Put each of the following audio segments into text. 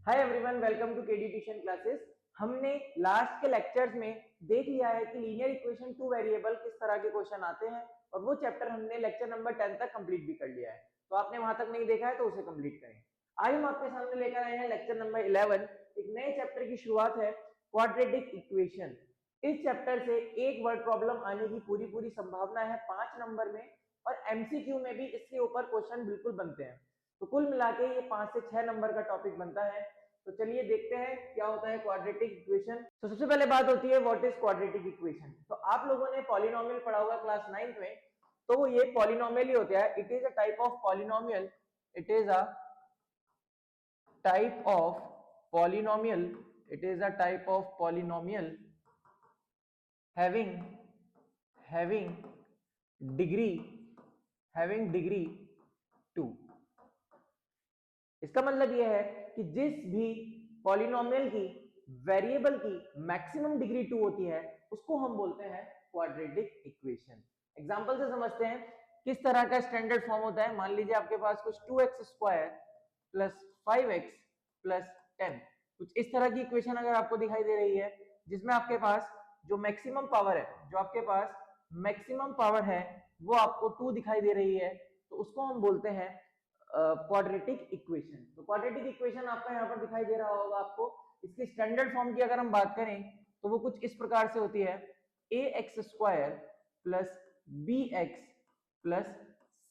Hi everyone, welcome to KD tuition classes. हमने last के lectures में देख लिया है कि लीनियर इक्वेशन टू वेरिएबल किस तरह के क्वेश्चन आते हैं और वो चैप्टर हमने लेक्चर नंबर 10 तक कंप्लीट भी कर लिया है। तो आपने वहां तक नहीं देखा है तो उसे कंप्लीट करें। आज हम आपके सामने लेकर आए हैं लेक्चर नंबर 11। एक नए चैप्टर की शुरुआत है, क्वाड्रेटिक इक्वेशन। इस चैप्टर से एक वर्ड प्रॉब्लम आने की पूरी संभावना है 5 नंबर में, और एमसीक्यू में भी इसके ऊपर क्वेश्चन बिल्कुल बनते हैं। तो कुल मिला के ये 5 से 6 नंबर का टॉपिक बनता है। तो चलिए देखते हैं क्या होता है क्वाड्रेटिक इक्वेशन। तो सबसे पहले बात होती है व्हाट इज क्वाड्रेटिक इक्वेशन। तो आप लोगों ने पॉलिनोमियल पढ़ा होगा क्लास 9th में। तो वो ये पॉलिनोमियल ही होता है। It is a type of polynomial. It is a type of polynomial. It is a type of polynomial having having degree having degree 2। इसका मतलब यह है कि जिस भी पॉलिनोमियल की वेरिएबल की मैक्सिमम डिग्री 2 होती है उसको हम बोलते हैं क्वाड्रेटिक इक्वेशन। एग्जांपल से समझते हैं किस तरह का स्टैंडर्ड फॉर्म होता है। मान लीजिए आपके पास कुछ 2x square plus 5x plus 10, कुछ इस तरह की इक्वेशन अगर आपको दिखाई दे रही है जिसमें आपके पास जो मैक्सिमम पावर है, जो आपके पास मैक्सिमम पावर है वो आपको 2 दिखाई दे रही है, तो उसको हम बोलते हैं क्वाड्रेटिक इक्वेशन। तो क्वाड्रेटिक इक्वेशन आपका यहाँ पर दिखाई दे रहा होगा आपको। इसकी स्टैंडर्ड फॉर्म की अगर हम बात करें तो वो कुछ इस प्रकार से होती है, A x square plus B x plus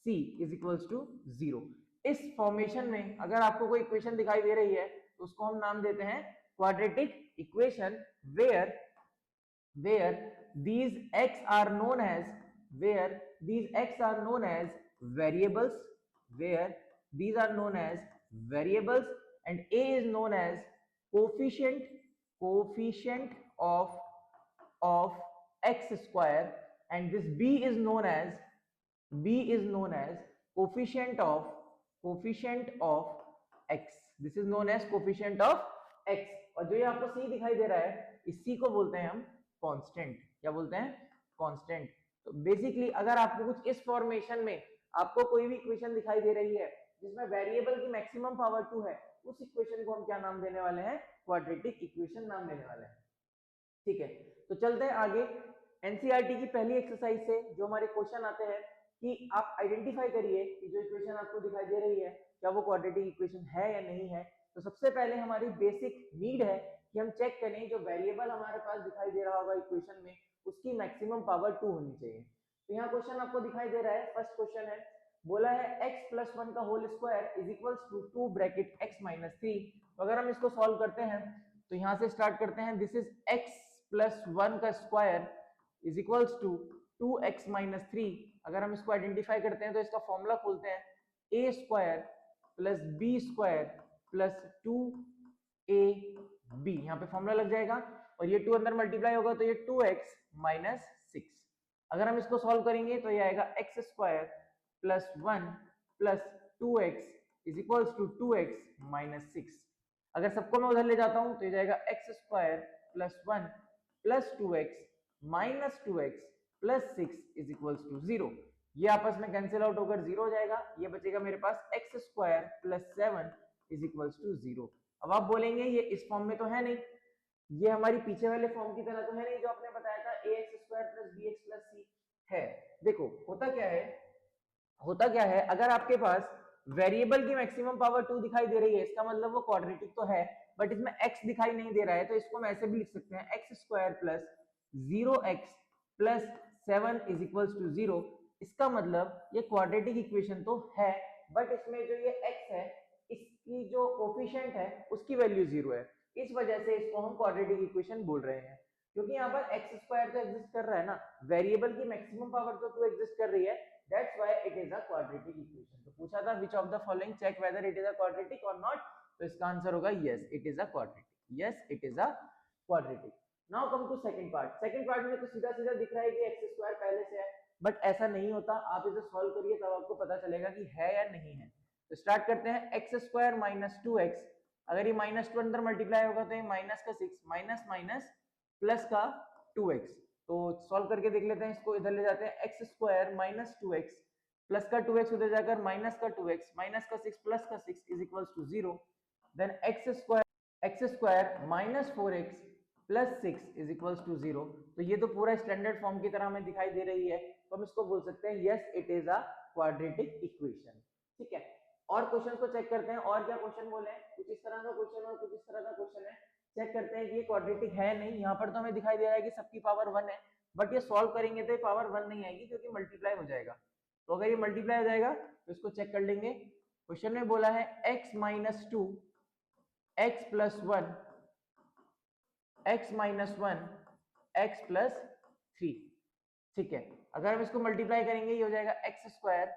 C is equals to 0। इस फॉर्मेशन में अगर आपको कोई इक्वेशन दिखाई दे रही है तो उसको हम नाम देते हैं quadratic equation, where these x are known as variables, where these are known as variables, and a is known as coefficient of x square, and this b is known as coefficient of x। this is known as coefficient of x। और जो ये आपको c दिखाई दे रहा है इस c को बोलते हैं हम कांस्टेंट। क्या बोलते हैं? कांस्टेंट। तो बेसिकली अगर आपको कुछ इस फॉर्मेशन में आपको कोई भी इक्वेशन दिखाई दे रही है जिसमें वेरिएबल की मैक्सिमम पावर 2 है, उस इक्वेशन को हम क्या नाम देने वाले हैं? क्वाड्रेटिक इक्वेशन नाम देने वाले हैं। ठीक है, तो चलते हैं आगे। एनसीईआरटी की पहली एक्सरसाइज से जो हमारे क्वेश्चन आते हैं कि आप आइडेंटिफाई करिए कि जो इक्वेशन आपको दिखाई दे रही है क्या वो क्वाड्रेटिक इक्वेशन है या नहीं है। तो सबसे पहले हमारी बेसिक नीड है कि हम चेक करें जो वेरिएबल हमारे पास दिखाई दे रहा होगा इक्वेशन में उसकी मैक्सिमम पावर 2 होनी चाहिए। तो यहाँ क्वेश्चन आपको दिखाई दे रहा है, फर्स्ट क्वेश्चन है, बोला है x प्लस 1 का whole square is equals to 2 bracket x minus 3। तो अगर हम इसको सॉल्व करते हैं तो यहाँ से स्टार्ट करते हैं, दिस इज x प्लस 1 का square is equals to 2x minus 3। अगर हम इसको आइडेंटिफाई करते हैं तो इसका फॉर्मूला खोलते हैं, a square plus B square plus 2ab। यहाँ पे फॉर्मूला लग जाएगा और ये 2 अंदर मल्टीप्लाई होगा तो ये 2x माइनस 6। अगर हम इसको सॉल्व करेंगे तो ये आएगा x square plus 1 plus 2x is equals to 2x minus 6। अगर सबको मैं उधर ले जाता हूं तो ये जाएगा x square plus 1 plus 2x minus 2x plus 6 is equals to 0। ये आपस में कैंसिल आउट होकर 0 हो जाएगा। ये बचेगा मेरे पास x square plus 7 is equals to 0। अब आप बोलेंगे ये इस फॉर्म में तो है नहीं, ये हमारी पीछे वाले फॉर्म की तरह तो है नहीं जो आपने बताया था ax square plus bx plus c है। देखो होता क्या है, अगर आपके पास वेरिएबल की मैक्सिमम पावर 2 दिखाई दे रही है इसका मतलब वो क्वाड्रेटिक तो है, बट इसमें x दिखाई नहीं दे रहा है। तो इसको हम ऐसे भी लिख सकते हैं, x square plus 0x plus 7 is equals to 0। इसका मतलब ये क्वाड्रेटिक इक्वेशन तो है, बट इसमें जो ये x है इसकी जो कोफिशिएंट है उसकी वैल्यू 0 है। इस वजह से इसको हम क्वाड्रेटिक इक्वेशन बोल रहे हैं, क्योंकि यहाँ पर x स्क्वायर तो एग्जिस्ट कर रहा है ना, वेरिएबल की मैक्सिमम पावर तो 2 एग्जिस्ट कर रही है, that's why it is a quadratic equation. तो पूछा था which of the following check whether it is a quadratic और नॉट, तो इसका आंसर होगा yes it is a quadratic. Yes it is a quadratic. Now come to second part. Second part में तो सीधा सीधा दिख रहा है कि x स्क्वायर पहले से है, बट ऐसा नहीं होता। आप इसे सॉल्व करिए तब आपको पता चलेगा कि है या नहीं है। तो स्टार्ट करते हैं, एक्स स्क्वायर माइनस 2x, अगर ये माइनस 2 अंदर मल्टीप्लाई होगा तो ये माइनस का 6 माइनस माइनस प्लस का 2x। तो सॉल्व करके देख लेते हैं, इसको इधर ले जाते हैं, x square minus 2x plus का 2x उधर जाकर माइनस का 2x माइनस का 6 प्लस का 6 is equals to 0। Then x square minus 4x plus 6 is equals to 0। तो ये तो पूरा स्टैंडर्ड फॉर्म की तरह हमें दिखाई दे रही है, तो हम इसको बोल सकते हैं yes it is a quadratic equation. ठीक है, और क्वेश्चन को चेक करते हैं, और क्या क्वेश्चन बोले हैं, कुछ इस तरह का क्वेश्चन और कुछ इस तरह का क्वेश्चन है। चेक करते हैं कि ये क्वाड्रेटिक है नहीं, यहाँ पर तो हमें दिखाई दे रहा है कि सबकी पावर 1 है, बट ये सॉल्व करेंगे तो ये पावर 1 नहीं आएगी क्योंकि मल्टीप्लाई हो जाएगा। तो अगर ये मल्टीप्लाई हो जाएगा तो इसको चेक कर लेंगे। क्वेश्चन में बोला है x minus 2 x plus 1 x minus 1 x plus 3। ठीक है, अगर हम इसको मल्टीप्लाई करेंगे ये हो जाएगा एक्स स्क्वायर,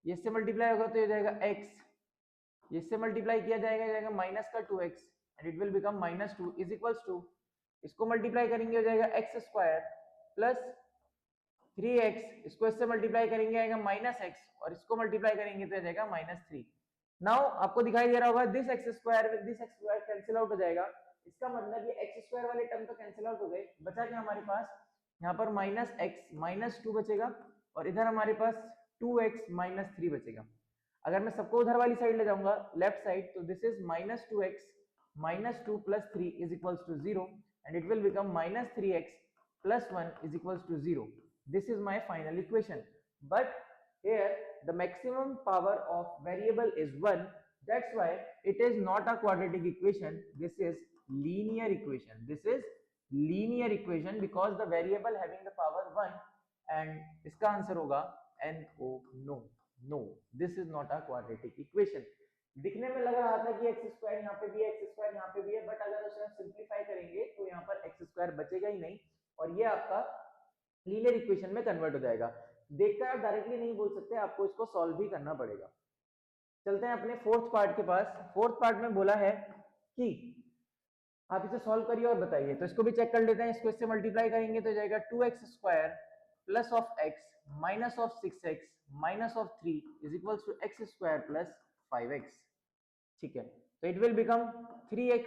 ये इससे मल्टीप्लाई होगा तो ये हो जाएगा x, ये इससे मल्टीप्लाई किया जाएगा, जाएगा माइनस का 2x and it will become minus 2 is equals to, इसको मल्टीप्लाई करेंगे हो जाएगा एक्स स्क्वायर प्लस 3x, इसको इससे मल्टीप्लाई करेंगे आएगा माइनस x और इसको मल्टीप्लाई करेंगे तो आ जाएगा माइनस 3। नाउ आपको दिखाई दे रहा होगा this x square with this x square cancel out हो जाएगा, इसका मतलब ये एक्स स्क्वायर वाले टर्म तो कैंसिल आउट हो गए, बचा क्या हमारे पास यहाँ पर माइनस x माइनस 2 बचेगा और इधर हमारे पास 2x माइनस 3 बचेगा। अगर मैं सबको उधर वाली साइड ले जाऊंगा लेफ्ट साइड, तो this is minus 2x minus 2 plus 3 is equals to 0 and it will become minus 3x plus 1 is equals to 0। This is my final equation, but here the maximum power of variable is 1, that's why it is not a quadratic equation, this is linear equation, this is linear equation because the variable having the power 1 and इसका answer होगा no no no, this is not a quadratic equation। दिखने में लग रहा था कि x square यहाँ पे भी है, एक्स स्क्वायर यहाँ पे भी है, बट अगर उसे हम सिंप्लीफाई करेंगे तो यहाँ पर एक्स स्क्वायर बचेगा ही नहीं और ये आपका लीनियर इक्वेशन में कन्वर्ट हो जाएगा। देखकर आप डायरेक्टली नहीं बोल सकते, आपको इसको सॉल्व भी करना पड़ेगा। चलते हैं अपने फोर्थ पार्ट के पास। फोर्थ पार्ट में बोला है कि आप इसे सॉल्व करिए और बताइए, तो इसको भी चेक कर लेते हैं। इसको इससे मल्टीप्लाई करेंगे तो जाएगा 2x square plus of x minus of 6x minus of 3 is equals to x square plus 5x। ठीक है, तो it will become 3x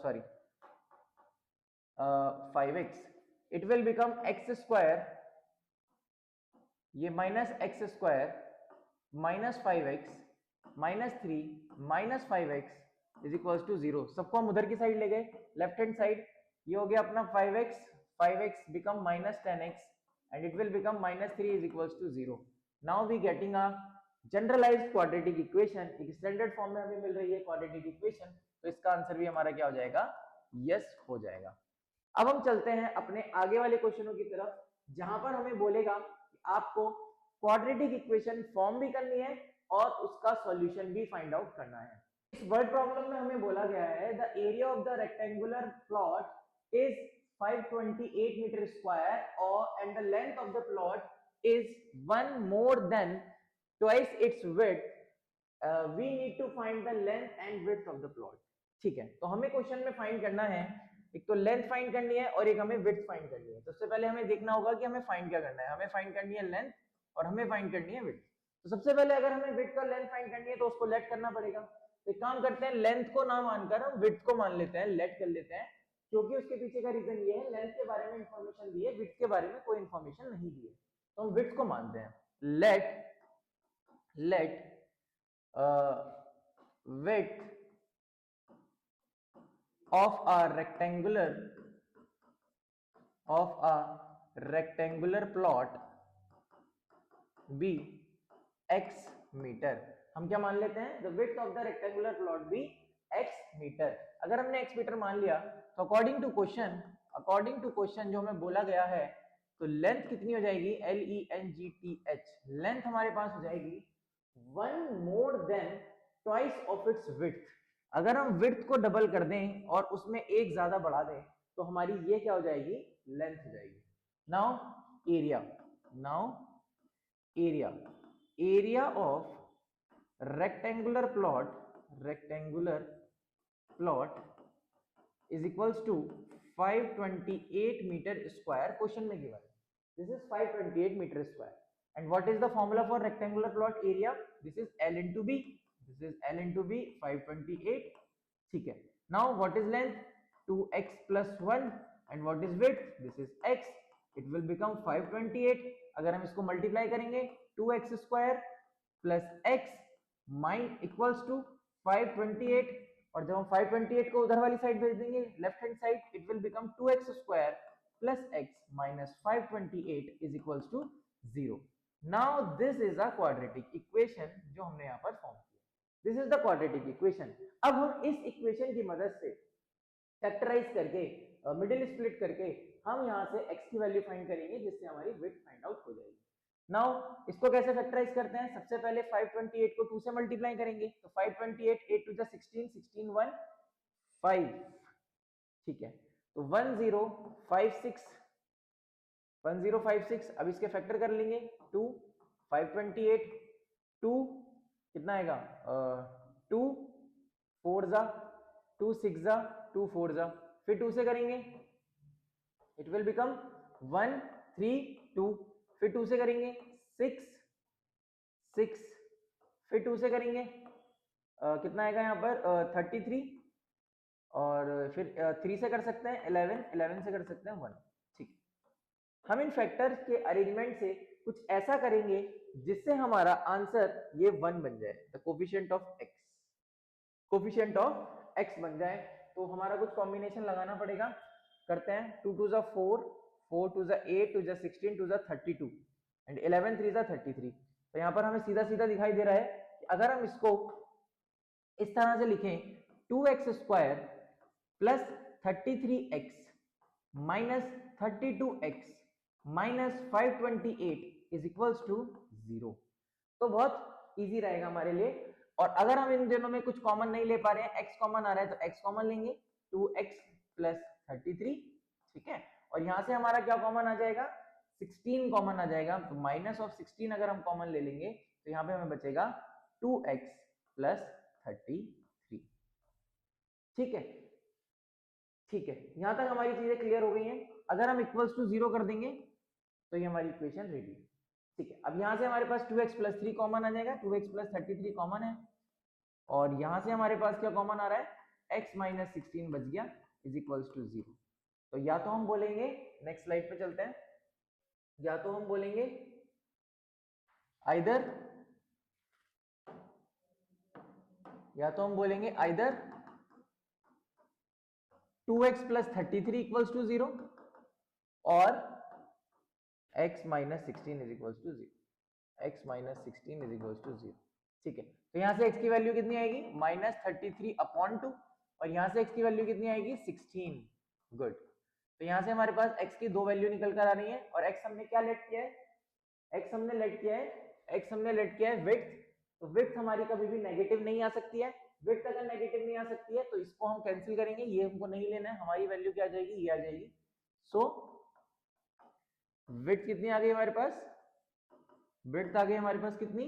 sorry 5x, it will become x square, ये minus X square minus 5x minus 3 minus 5x is equals to 0। सबको हम उधर की side ले गए लेफ्ट हैंड साइड, ये हो गया अपना 5x become minus 10x and it will become minus 3 is equals to 0। Now we getting a generalized quadratic equation, एक स्टैंडर्ड फॉर्म में हमें मिल रही है क्वाड्रेटिक इक्वेशन, तो इसका आंसर भी हमारा क्या हो जाएगा, यस हो जाएगा। अब हम चलते हैं अपने आगे वाले क्वेश्चनों की तरफ, जहां पर हमें बोलेगा कि आपको क्वाड्रेटिक इक्वेशन फॉर्म भी करनी है और उसका सॉल्यूशन भी फाइंड आउट करना है। इस वर्ड प्रॉब्लम में हमें बोला गया है the area of the rectangular plot is 528 metre square और and the length of the plot is 1 more than twice its width, we need to find the length and width of the plot. ठीक है, तो हमें question में find करना है, एक तो लेंथ फाइंड करनी है और एक हमें विड्थ फाइंड करनी है। तो सबसे पहले हमें देखना होगा कि हमें फाइंड क्या करना है, हमें फाइंड करनी है लेंथ और हमें फाइंड करनी है विड्थ। तो सबसे पहले अगर हमें विड्थ और लेंथ फाइंड करनी है तो उसको लेट करना पड़ेगा। तो एक काम करते हैं, लेंथ को ना मानकर हम विड्थ को मान लेते हैं, लेट कर लेते हैं, क्योंकि उसके पीछे का रीजन ये है लेंथ के बारे में इंफॉर्मेशन दी है, विड्थ के बारे में कोई इंफॉर्मेशन नहीं दी है, तो हम विड्थ को मानते हैं। Let width of a rectangular plot be x metre. हम क्या मान लेते हैं, the width of the rectangular plot be x metre. अगर हमने x मीटर मान लिया तो अकॉर्डिंग टू क्वेश्चन जो हमें बोला गया है, तो लेंथ कितनी हो जाएगी, LENGTH, लेंथ हमारे पास हो जाएगी 1 more than twice of its width. अगर हम विड्थ को डबल कर दें और उसमें एक ज्यादा बढ़ा दें तो हमारी ये क्या हो जाएगी, लेंथ हो जाएगी। Now area of rectangular plot is equals to 528 metre square, question में गिवन है, this is 528 metre square and what is the formula for rectangular plot area, this is L into B, this is L into B 528। ठीक है, now what is length, 2x plus 1 and what is width, this is x, it will become 528। अगर हम इसको multiply करेंगे 2x square plus x mine equals to 528 और जब हम 528 को उधर वाली साइड भेज देंगे left hand side, it will become 2x square plus x minus 528 is equals to 0। Now this is a quadratic equation जो हमने यहाँ पर फॉर्म किया। This is the quadratic equation. अब हम इस इक्वेशन की मदद से फैक्टराइज करके मिडिल स्प्लिट करके हम यहाँ से x की वैल्यू फाइंड करेंगे, जिससे हमारी विड्थ फाइंड आउट हो जाएगी। नाउ इसको कैसे फैक्टराइज करते हैं? सबसे पहले 528 को 2 से मल्टीप्लाई करेंगे, तो 528 8 टू 16 16 1 5, ठीक है, तो 1056 अब इसके फैक्टर कर लेंगे 2 528 2 कितना आएगा 2 4 जा 2 6 जा 2 4 जा, फिर 2 से करेंगे इट विल बिकम 1 3 2, फिर 2 से करेंगे 6 6, फिर 2 से करेंगे कितना आएगा यहाँ पर 33, और फिर 3 से कर सकते हैं 11 11 से कर सकते हैं 1, ठीक। हम इन फैक्टर्स के अरेंजमेंट से कुछ ऐसा करेंगे जिससे हमारा आंसर ये 1 बन जाए, the coefficient of x, coefficient of x बन जाए। तो हमारा कुछ कॉम्बिनेशन लगाना पड़ेगा, करते हैं 2 2 4 4 2 8 2 16 2 32 एंड 11 3 33। तो यहाँ पर हमें सीधा सीधा दिखाई दे रहा है कि अगर हम इसको इस तरह से लिखें 2x square plus 33x minus 32x minus 528 is equals to 0, तो बहुत इजी रहेगा हमारे लिए। और अगर हम इन दोनों में कुछ कॉमन नहीं ले पा रहे हैं, x कॉमन आ रहा है तो x कॉमन लेंगे 2x प्लस 33, ठीक है, और यहां से हमारा क्या कॉमन आ जाएगा 16 कॉमन आ जाएगा, तो माइनस ऑफ 16 अगर हम कॉमन ले लेंगे तो यहाँ पे हमें बचेगा 2x प्लस 33, ठीक है, ठीक है, यहां तक हमारी चीजें क्लियर हो गई हैं। अगर हम इक्वल्स टू 0 कर देंगे तो ये हमारी इक्वेशन रेडी है, ठीक है। अब यहाँ से हमारे पास 2x प्लस 3 कॉमन आ जाएगा, 2x प्लस 33 कॉमन है, और यहाँ से हमारे पास क्या कॉमन आ रहा है x माइनस 16 बच गया इज इक्वल्स टू 0। तो या तो हम बोलेंगे, नेक्स्ट स्लाइड पे चलते हैं, या तो हम बोलेंगे आइदर, या तो हम बोलेंगे either 2x plus 33 equals to 0 और x minus 16 is equals to 0, x minus 16 is equals to 0, ठीक है। तो यहाँ से x की वैल्यू कितनी आएगी माइनस 33 अपॉन 2, और यहाँ से x की वैल्यू कितनी आएगी 16, गुड। तो यहाँ से हमारे पास x की दो वैल्यू निकल कर आ रही है, और x हमने क्या लेट किया है, x हमने लेट किया है, x हमने लेट किया है विड्थ, तो विड्थ हमारी कभी भी नेगेटिव नहीं आ सकती है, विड्थ अगर नेगेटिव नहीं आ सकती है तो इसको हम कैंसिल करेंगे, ये हमको नहीं लेना है, हमारी वैल्यू क्या आ जाएगी, ये आ जाएगी। सो विड्थ कितनी आ गई हमारे पास, विड्थ आ गई हमारे पास कितनी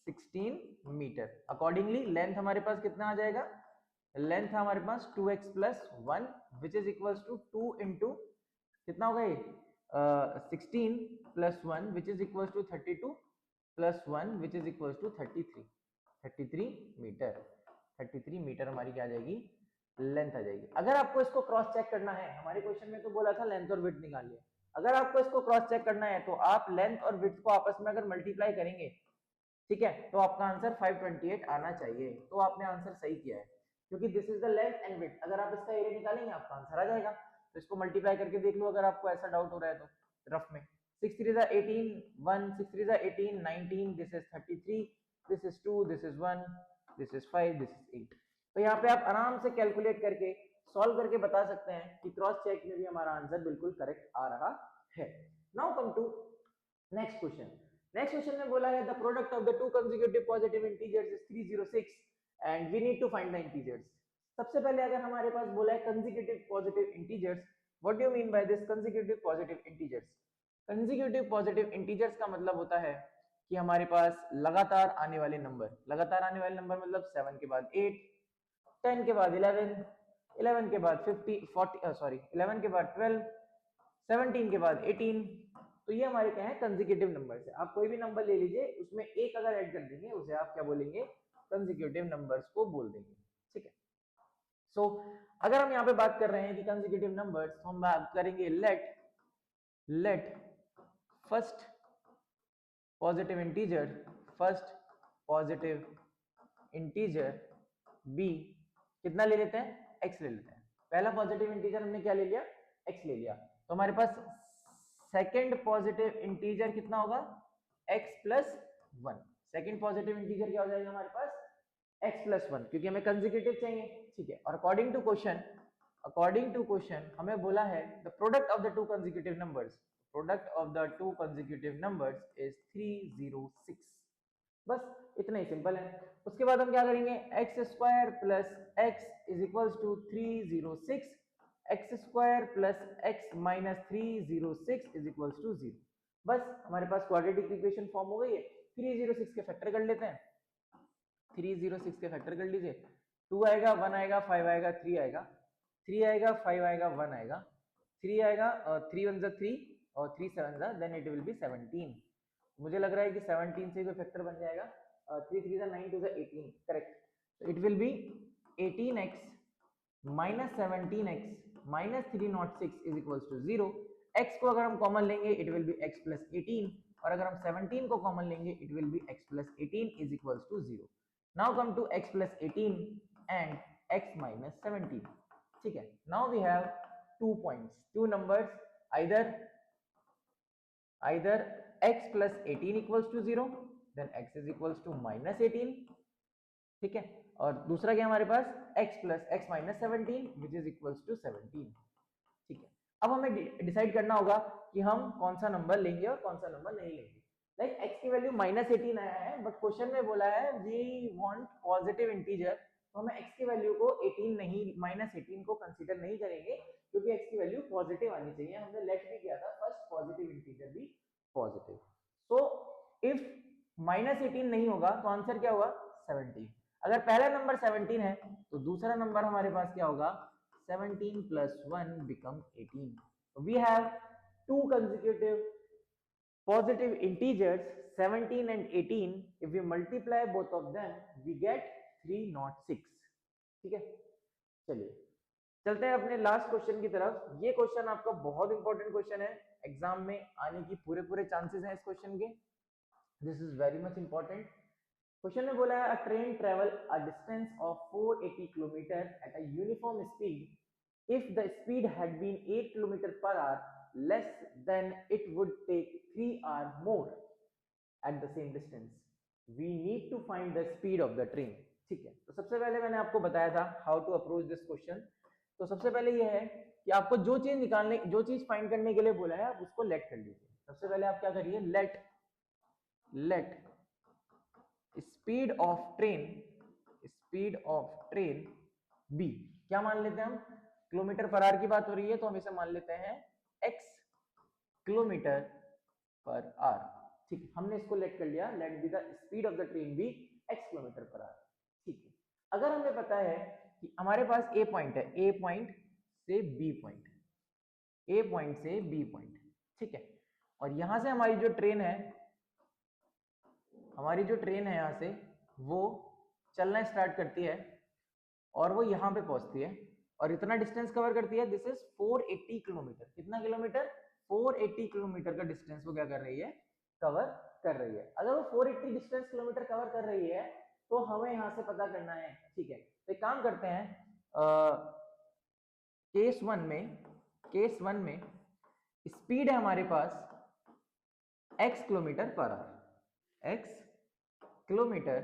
16 मीटर। अकॉर्डिंगली लेंथ हमारे पास कितना आ जाएगा, लेंथ है हमारे पास 2x plus 1 which is equals to 2 into कितना होगा ये 16 plus 1 which is equals to 32 plus 1 which is equals to 33 metre. 33 metre हमारी क्या आ जाएगी, लेंथ आ जाएगी। अगर आपको इसको क्रॉस चेक करना है, हमारे क्वेश्चन में तो बोला था लेंथ और विड्थ निकालिए, अगर आपको इसको क्रॉस चेक करना है तो आप लेंथ और विड्थ को आपस में अगर मल्टीप्लाई करेंगे, ठीक है, तो आपका आंसर 528 आना चाहिए। तो आपने आंसर सही किया है, क्योंकि this is the length and width. अगर आप इसका एरिया निकालेंगे आपका आंसर आ जाएगा। तो इसको मल्टीप्लाई करके देख लो अगर आपको ऐसा डाउट हो रहा है तो रफ में 6 3 18 1 6 3 18 19, this is 33, this is 2, this is 1, this is 5, this is 8। तो यहाँ पे आप आराम से कैलकुलेट करके सॉल्व करके बता सकते हैं कि क्रॉस चेक में भी हमारा आंसर बिल्कुल करेक्ट आ रहा है। Now come to next question. Next question में बोला है the product of the two consecutive positive integers is 306 and we need to find the integers. सबसे पहले अगर हमारे पास बोला है consecutive positive integers, what do you mean by this consecutive positive integers? Consecutive positive integers का मतलब होता है कि हमारे पास लगातार आने वाले नंबर, लगातार आने वाले नंबर मतलब 7 के बाद 8, 10 के बाद 11, 11 के बाद 50 40 सॉरी 11 के बाद 12, 17 के बाद 18। तो ये हमारे क्या है कंसेक्यूटिव नंबर्स है। आप कोई भी नंबर ले लीजिए, उसमें एक अगर ऐड कर देंगे उसे आप क्या बोलेंगे, कंसेक्यूटिव नंबर्स को बोल देंगे, ठीक है। सो अगर हम यहाँ पे बात कर रहे हैं कि कंसेक्यूटिव नंबर्स, तो हम बात करेंगे let first positive integer be कितना ले लेते हैं, x ले लेते हैं। पहला पॉजिटिव इंटीजर हमने क्या ले लिया, x ले लिया, तो हमारे पास सेकंड पॉजिटिव इंटीजर कितना होगा, x plus 1। Second positive integer क्या हो जाएगा हमारे पास, x प्लस 1, क्योंकि हमें कंसेक्यूटिव चाहिए, ठीक है। और अकॉर्डिंग टू क्वेश्चन हमें बोला है the product of the two consecutive numbers, product of the two consecutive numbers is 306। बस इतना ही सिंपल है। उसके बाद हम क्या करेंगे, X square plus X is equals to 306, X square plus X minus 306 is equals to 0। बस हमारे पास क्वाड्रेटिक इक्वेशन फॉर्म हो गई है। 306 के फैक्टर कर लेते हैं, 306 के फैक्टर कर लीजिए, 2 आएगा, 1 आएगा, 5 आएगा, 3 आएगा, 3 आएगा, 5 आएगा, 1 आएगा, 3 आएगा, 3 1 3 और 3 7 देन इट विल बी 17। मुझे लग रहा है कि 17 से कोई फैक्टर बन जाएगा, 3 3 9 2 18, करेक्ट। तो it will be 18x minus 17x minus 306 is equals to 0। x को अगर हम कॉमन लेंगे it will be x plus 18, और अगर हम 17 को कॉमन लेंगे it will be x plus 18 is equals to 0। Now come to x plus 18 and x minus 17, ठीक है। Now we have 2 points, 2 numbers, either x plus 18 equals to 0 then x is equals to minus 18, ठीक है। और दूसरा क्या हमारे पास, x plus x minus 17 which is equals to 17, ठीक है। अब हमें डिसाइड करना होगा कि हम कौन सा नंबर लेंगे और कौन सा नंबर नहीं लेंगे। लाइक x की वैल्यू माइनस 18 आया है, बट क्वेश्चन में बोला है वी वांट पॉजिटिव इंटीजर, तो हमें x की वैल्यू को 18 नहीं, माइनस 18 को कंसीडर नहीं करेंगे, क्योंकि x की वैल्यू पॉजिटिव आनी चाहिए। हमने लेट भी किया था, फर्स्ट पॉजिटिव इंटीजर भी पॉजिटिव। सो इफ माइनस 18 नहीं होगा तो आंसर क्या होगा, 17। अगर पहला नंबर 17 है तो दूसरा नंबर हमारे पास क्या होगा, 17 plus 1 become 18। So we have two consecutive positive integers 17 and 18. If we multiply both of them we get 306, ठीक है। चलिए चलते हैं अपने लास्ट क्वेश्चन की तरफ। ये क्वेश्चन आपका बहुत इंपॉर्टेंट क्वेश्चन है, एग्जाम में आने की पूरे चांसेस हैं इस क्वेश्चन के। This is very much important. Question में बोला है a train travel a distance of 480 kilometre at a uniform speed if the speed had been 8 kilometre per hour less than it would take 3 hour more at the same distance, we need to find the speed of the train, ठीक है। तो सबसे पहले मैंने आपको बताया था how to approach this question. तो सबसे पहले ये है कि आपको जो चीज फाइंड करने के लिए बोला है आप उसको लेट कर लीजिए। सबसे पहले आप क्या करिए, let speed of train be, क्या मान लेते हैं हम, किलोमीटर पर आवर की बात हो रही है तो हम इसे मान लेते हैं x किलोमीटर पर आवर, ठीक है। हमने इसको लेट कर लिया, let be the speed of the train be x kilometre per hour, ठीक है। अगर हमें पता है कि हमारे पास ए पॉइंट है, ए पॉइंट से बी पॉइंट, ए पॉइंट से बी पॉइंट, ठीक है। और यहां से हमारी जो ट्रेन है यहां से वो चलना स्टार्ट करती है और वो यहां पे पहुंचती है और इतना डिस्टेंस कवर करती है, दिस इज 480 किलोमीटर। कितना किलोमीटर, 480 किलोमीटर का डिस्टेंस वो क्या कर रही है, कवर कर रही है। अगर वो 480 डिस्टेंस किलोमीटर कवर कर रही है तो हमें यहां से पता करना है, ठीक है। तो एक काम करते हैं, केस वन में स्पीड है हमारे पास x kilometre per hour, x kilometre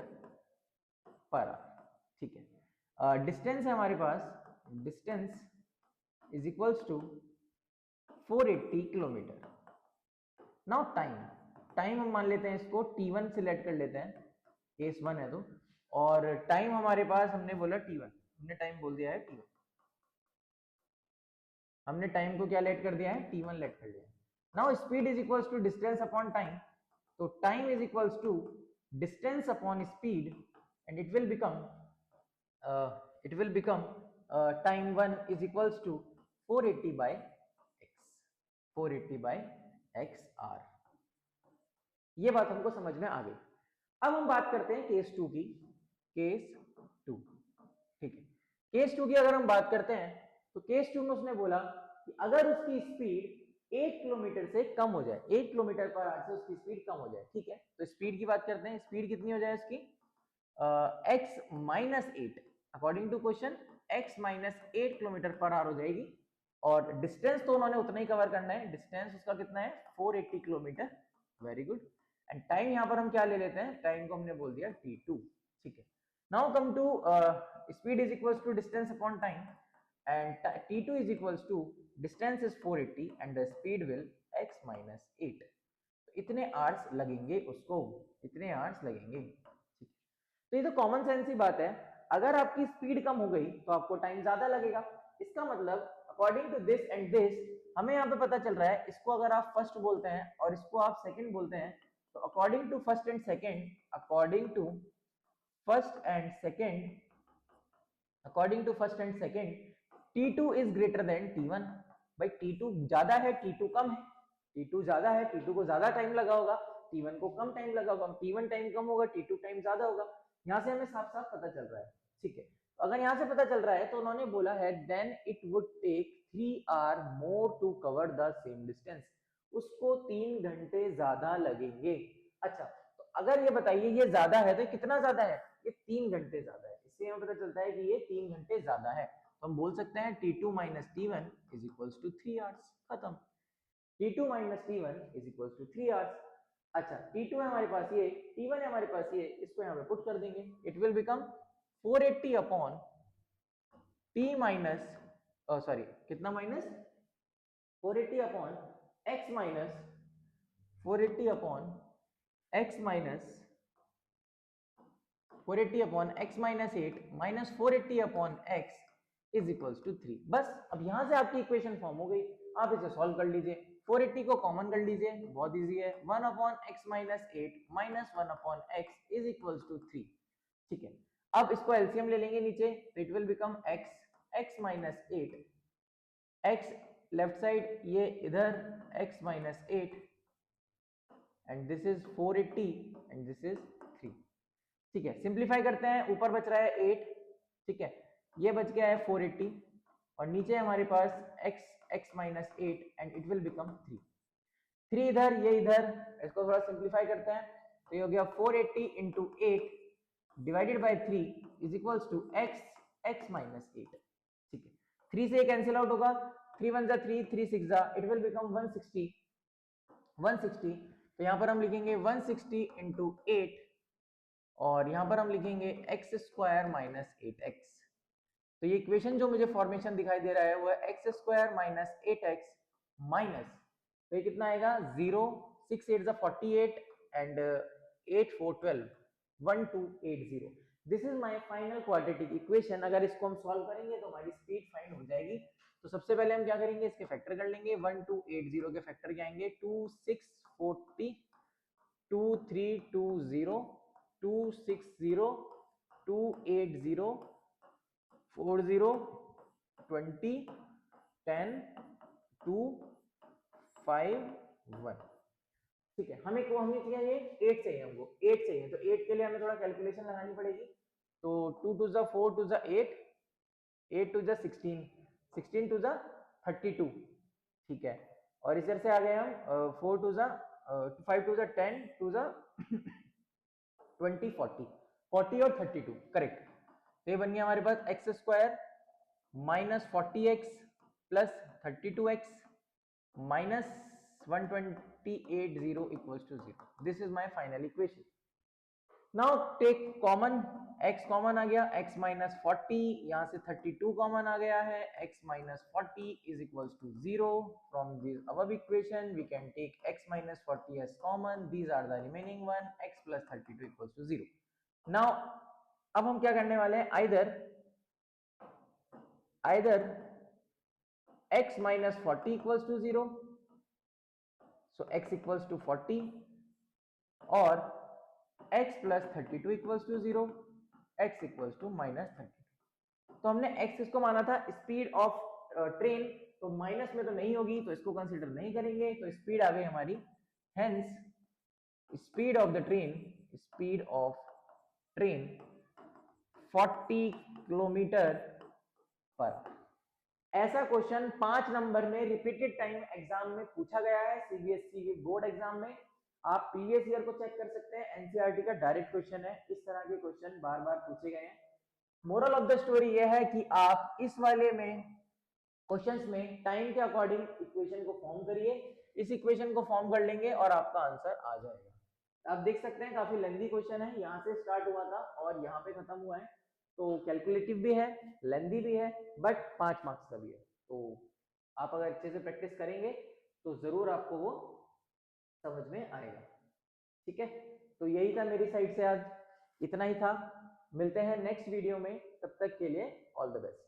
per hour, ठीक है। डिस्टेंस है हमारे पास, distance is equals to 480 kilometre. Now time हम मान लेते हैं इसको t1 से लेट कर लेते हैं, केस 1 है तो, और टाइम हमारे पास हमने बोला t1, हमने टाइम बोल दिया है t1, हमने टाइम को क्या लेट कर दिया है, t1 लेट कर दिया है। Now speed is equals to distance upon time, तो time is equals to distance upon speed and it will become time 1 is equals to 480 by x, 480 by x r। ये बात हमको समझ में आ गई। अब हम बात करते हैं केस 2 की, केस 2, ठीक है। केस 2 की अगर हम बात करते हैं तो केस 2 में उसने बोला कि अगर उसकी स्पीड 8 किलोमीटर से कम हो जाए, 8 किलोमीटर पर आवर से उसकी स्पीड कम हो जाए, ठीक है। तो स्पीड की बात करते हैं, स्पीड कितनी हो जाए उसकी, x minus 8। According to question x minus 8 kilometre per hour हो जाएगी, और डिस्टेंस तो उन्होंने उतना ही कवर करना है, डिस्टेंस उसका कितना है 480 kilometre. Very good. And time यहाँ पर हम क्या ले लेते हैं, टाइम को हमने बोल दिया t2। ठीक है, now come to speed is equals to distance upon time, and t2 is equals to distance is 480 and the speed will x minus 8। इतने आवर्स लगेंगे उसको, इतने आवर्स लगेंगे। ठीक है, तो ये तो कॉमन सेंस ही बात है, अगर आपकी स्पीड कम हो गई तो आपको टाइम ज्यादा लगेगा। इसका मतलब according to this and this हमें यहाँ पे पता चल रहा है, इसको अगर आप फर्स्ट बोलते हैं और इसको आप सेकंड बोलते हैं, तो according to first and second, according to first and second, according to first and second, T2 is greater than T1। भाई T2 ज्यादा है, T2 कम है, T2 ज्यादा है, T2 को ज्यादा टाइम लगा होगा, T1 को कम टाइम लगा होगा, T1 टाइम कम होगा, T2 टाइम ज्यादा होगा। यहाँ से हमें साफ साफ पता चल रहा है। ठीक है, अगर यहाँ से पता चल रहा है तो उन्होंने बोला है then it would take 3 hour more to cover the same distance, उसको 3 घंटे ज्यादा लगेंगे। अच्छा, तो अगर ये बताइए ये ज्यादा है तो कितना ज्यादा है, ये 3 घंटे ज्यादा है, इससे हमें पता चलता है कि ये 3 घंटे ज्यादा है। तो हम बोल सकते हैं T2 minus T1 is equals to 3 hours. खत्म, T2 minus T1 is equals to 3 hours. अच्छा, T2 है हमारे पास ये, T1 है हमारे पास ये, इसको यहाँ पे पुट कर देंगे, it will become 480 upon T minus, sorry कितना minus, 480 upon x minus, 480 upon x minus, 480 upon x minus 8 minus 480 upon x is equals to 3। बस अब यहां से आपकी इक्वेशन फॉर्म हो गई, आप इसे सॉल्व कर लीजिए, 480 को कॉमन कर लीजिए, बहुत इजी है, 1 upon x minus 8 minus 1 upon x is equals to 3। ठीक है, अब इसको एलसीएम ले लेंगे नीचे, तो it will become x minus 8, x left side ये इधर x minus 8 and this is 480 and this is 3। ठीक है, सिंप्लीफाई करते हैं, ऊपर बच रहा है 8, ठीक है, ये बच गया है 480 और नीचे हमारे पास x minus 8 and it will become 3। 3 इधर, ये इधर, इसको थोड़ा सिंप्लीफाई करते हैं, तो ये हो गया 480 into 8 divided by 3 is equals to x minus 8। ठीक है, 3 से कैंसिल आउट होगा, 3 1 जा 3, 3 6 जा, इट विल बिकम 160, 160। तो यहाँ पर हम लिखेंगे 160 इंटू 8 और यहाँ पर हम लिखेंगे एक्स स्क्वायर माइनस 8x। तो ये इक्वेशन जो मुझे फॉर्मेशन दिखाई दे रहा है वो है x square minus 8x minus, तो ये कितना आएगा 0, 6 8 48 and 8 4 12, 1280। This is my final quadratic equation. अगर इसको हम सॉल्व करेंगे तो हमारी स्पीड फाइंड हो जाएगी। तो सबसे पहले हम क्या करेंगे, इसके फैक्टर कर लेंगे, 1280 के फैक्टर क्या आएंगे, 2 6 40, 2 3 2 0, 2 6 0, 2 8 0, 4 0, 20, 10, 2, 5, 1। ठीक है, हमें को हमें चाहिए 8 चाहिए, हमको 8 चाहिए, तो 8 के लिए हमें थोड़ा कैलकुलेशन लगानी पड़ेगी। तो 2 2 जा 4 2 जा 8, 8 2 जा 16, 16 2 जा 32। ठीक है, और इधर से आ गए हम 4 2 जा 5 2 जा 10, 2 जा 20, 40, 40 और 32, करेक्ट। तो ये बन गया हमारे पास x square minus 40x plus 32x minus 1280 equals to 0। This is my final equation. Now take common, x common आ गया, x माइनस 40, यहाँ से 32 कॉमन आ गया है, x minus 40 is equals to 0। From this above equation we can take x minus 40 as common, these are the remaining one, x plus 32 equals to 0। नाउ अब हम क्या करने वाले हैं, either x minus 40 equals to 0, so x equals to 40, or x plus 32 equals to 0, x equals to minus 32। तो हमने x इसको माना था स्पीड ऑफ ट्रेन, तो माइनस में तो नहीं होगी तो इसको कंसीडर नहीं करेंगे, तो स्पीड आ गई हमारी, hence speed of the train, speed of train 40 kilometre पर। ऐसा क्वेश्चन 5 नंबर में रिपीटेड टाइम एग्जाम में पूछा गया है, सीबीएसई के बोर्ड एग्जाम में। आप प्रीवियस ईयर को चेक कर सकते हैं, एनसीईआरटी का डायरेक्ट क्वेश्चन है, इस तरह के क्वेश्चन बार बार पूछे गए हैं। मोरल ऑफ द स्टोरी ये है कि आप इस वाले में क्वेश्चंस में टाइम के अकॉर्डिंग इक्वेशन को फॉर्म करिए, इस इक्वेशन को फॉर्म कर लेंगे और आपका आंसर आ जाएगा। आप देख सकते हैं काफी लेंथी क्वेश्चन है, यहाँ से स्टार्ट हुआ था और यहाँ पे खत्म हुआ है, तो कैलकुलेटिव भी है, लेंथी भी है, बट 5 मार्क्स का भी है। तो आप अगर अच्छे से प्रैक्टिस करेंगे तो जरूर आपको वो समझ में आएगा। ठीक है, तो यही था मेरी साइड से आज, इतना ही था। मिलते हैं नेक्स्ट वीडियो में, तब तक के लिए ऑल द बेस्ट।